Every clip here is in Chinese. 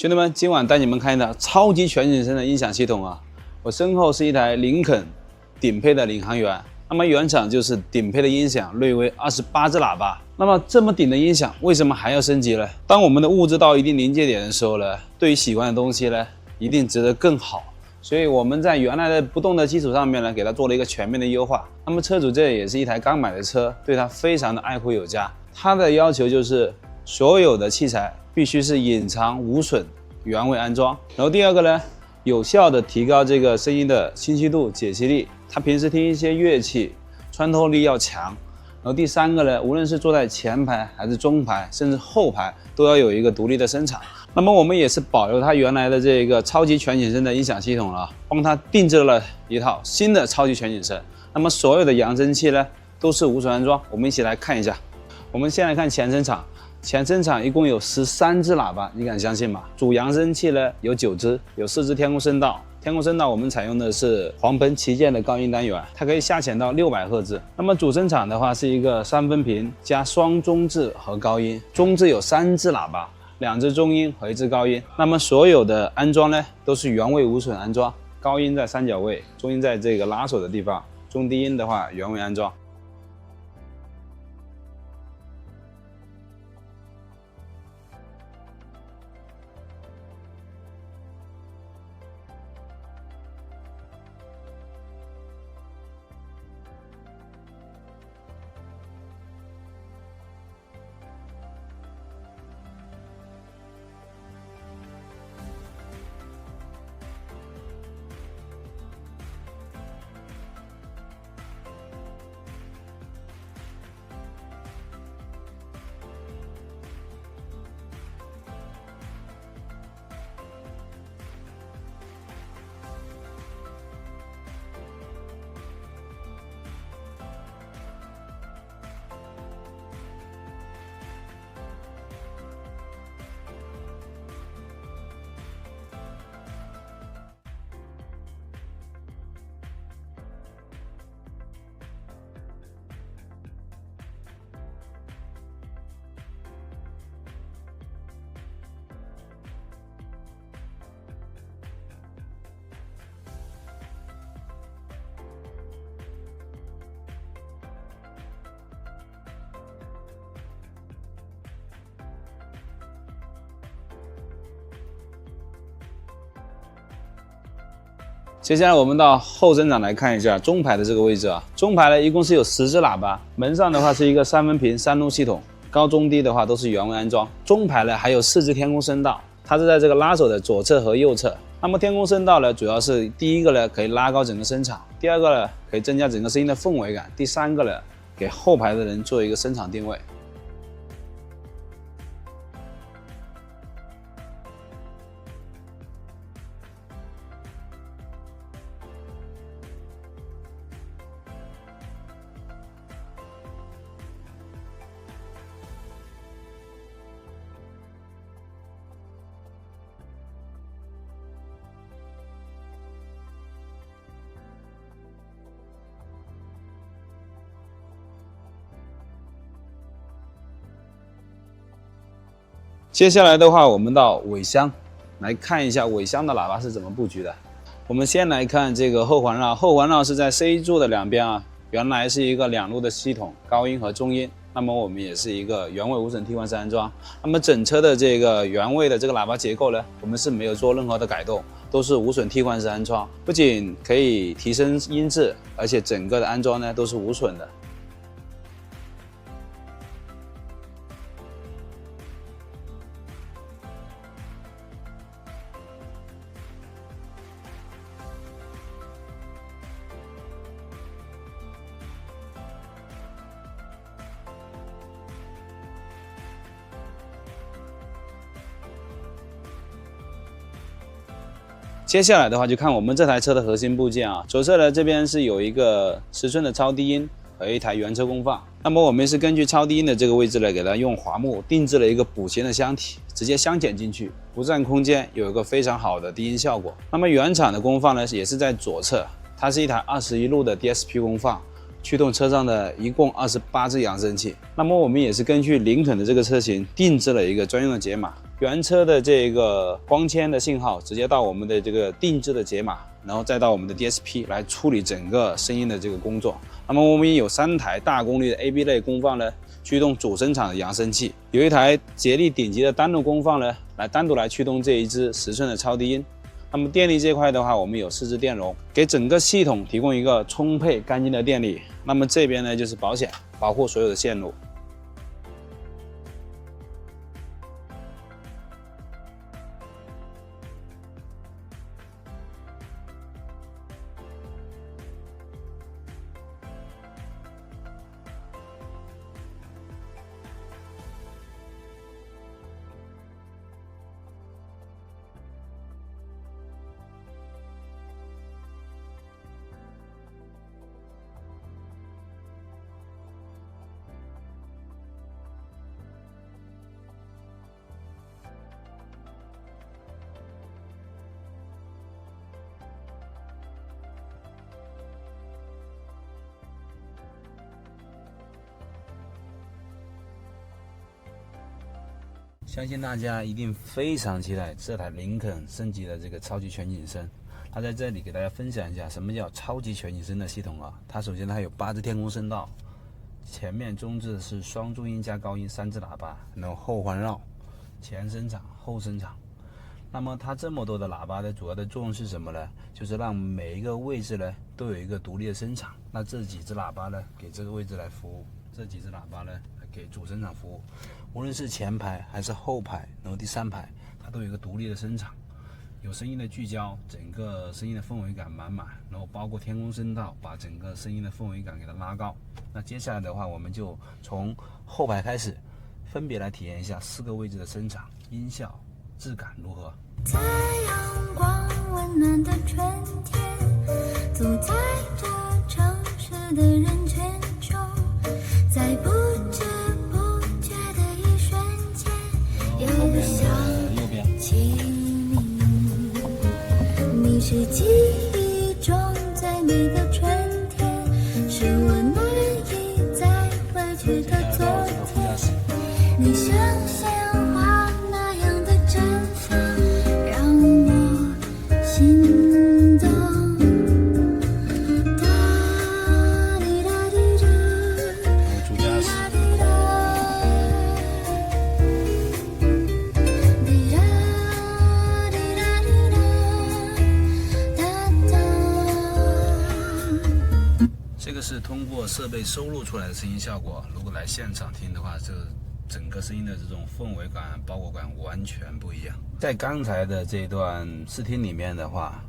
兄弟们，今晚带你们看一台超级全景声的音响系统啊！我身后是一台林肯顶配的领航员，那么原厂就是顶配的音响，锐威28支喇叭。那么这么顶的音响，为什么还要升级呢？当我们的物质到一定临界点的时候呢，对于喜欢的东西呢，一定值得更好。所以我们在原来的不动的基础上面呢，给它做了一个全面的优化。那么车主这也是一台刚买的车，对它非常的爱护有加。它的要求就是所有的器材必须是隐藏无损原位安装。然后第二个呢，有效的提高这个声音的清晰度、解析力。它平时听一些乐器，穿透力要强。然后第三个呢，无论是坐在前排还是中排，甚至后排，都要有一个独立的声场。那么我们也是保留它原来的这个超级全景声的音响系统了，帮它定制了一套新的超级全景声。那么所有的扬声器呢，都是无损安装。我们一起来看一下。我们先来看前声场。前声场一共有13支喇叭，你敢相信吗？主扬声器呢有9支，有4支天空声道。天空声道我们采用的是黄喷旗舰的高音单元，它可以下潜到600赫兹。那么主声场的话是一个3分频加双中置和高音，中置有3支喇叭，2支中音和1支高音。那么所有的安装呢都是原位无损安装，高音在3角位，中音在这个拉手的地方，中低音的话原位安装。接下来我们到后声场来看一下中排的这个位置啊。中排呢一共是有10支喇叭，门上的话是一个3分频3路系统，高中低的话都是原位安装。中排呢还有4支天空声道，它是在这个拉手的左侧和右侧。那么天空声道呢，主要是第一个呢可以拉高整个声场，第二个呢可以增加整个声音的氛围感，第三个呢给后排的人做一个声场定位。接下来的话，我们到尾箱来看一下尾箱的喇叭是怎么布局的。我们先来看这个后环绕，后环绕是在 C 柱的两边啊，原来是一个2路的系统，高音和中音。那么我们也是一个原位无损替换式安装。那么整车的这个原位的这个喇叭结构呢，我们是没有做任何的改动，都是无损替换式安装，不仅可以提升音质，而且整个的安装呢都是无损的。接下来的话就看我们这台车的核心部件啊，左侧的这边是有一个10寸的超低音和一台原车功放。那么我们是根据超低音的这个位置呢，给它用桦木定制了一个补弦的箱体，直接镶嵌进去，不占空间，有一个非常好的低音效果。那么原厂的功放呢，也是在左侧，它是一台21路的 DSP 功放，驱动车上的一共28支扬声器。那么我们也是根据林肯的这个车型定制了一个专用的解码，原车的这个光纤的信号直接到我们的这个定制的解码，然后再到我们的 DSP 来处理整个声音的这个工作。那么我们也有3台大功率的 AB 类功放呢，驱动主声场的扬声器，有一台捷力顶级的单路功放呢，单独来驱动这一支10寸的超低音。那么电力这块的话，我们有4支电容，给整个系统提供一个充沛干净的电力。那么这边呢就是保险，保护所有的线路。相信大家一定非常期待这台林肯升级的这个超级全景声。它在这里给大家分享一下什么叫超级全景声的系统啊。它首先它有8支天空声道，前面中置是双中音加高音3支喇叭，然后后环绕、前声场、后声场。那么它这么多的喇叭的主要的作用是什么呢？就是让每一个位置呢都有一个独立的声场。那这几支喇叭呢给这个位置来服务，这几支喇叭呢给主声场服务。无论是前排还是后排，然后第3排，它都有一个独立的声场，有声音的聚焦，整个声音的氛围感满满，然后包括天空声道，把整个声音的氛围感给它拉高。那接下来的话，我们就从后排开始，分别来体验一下4个位置的声场、音效、质感如何。在阳光温暖的春天，走在这城市的人群中，在不知不觉的一瞬间，又想起你是记忆中最美的春天，是我难以再回去的昨天，你像鲜花那样的绽放，让我心动。主驾驶。这个是通过设备收录出来的声音效果，如果来现场听的话，这整个声音的这种氛围感、包裹感完全不一样。在刚才的这段试听里面的话，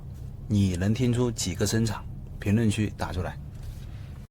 你能听出几个声场？评论区打出来。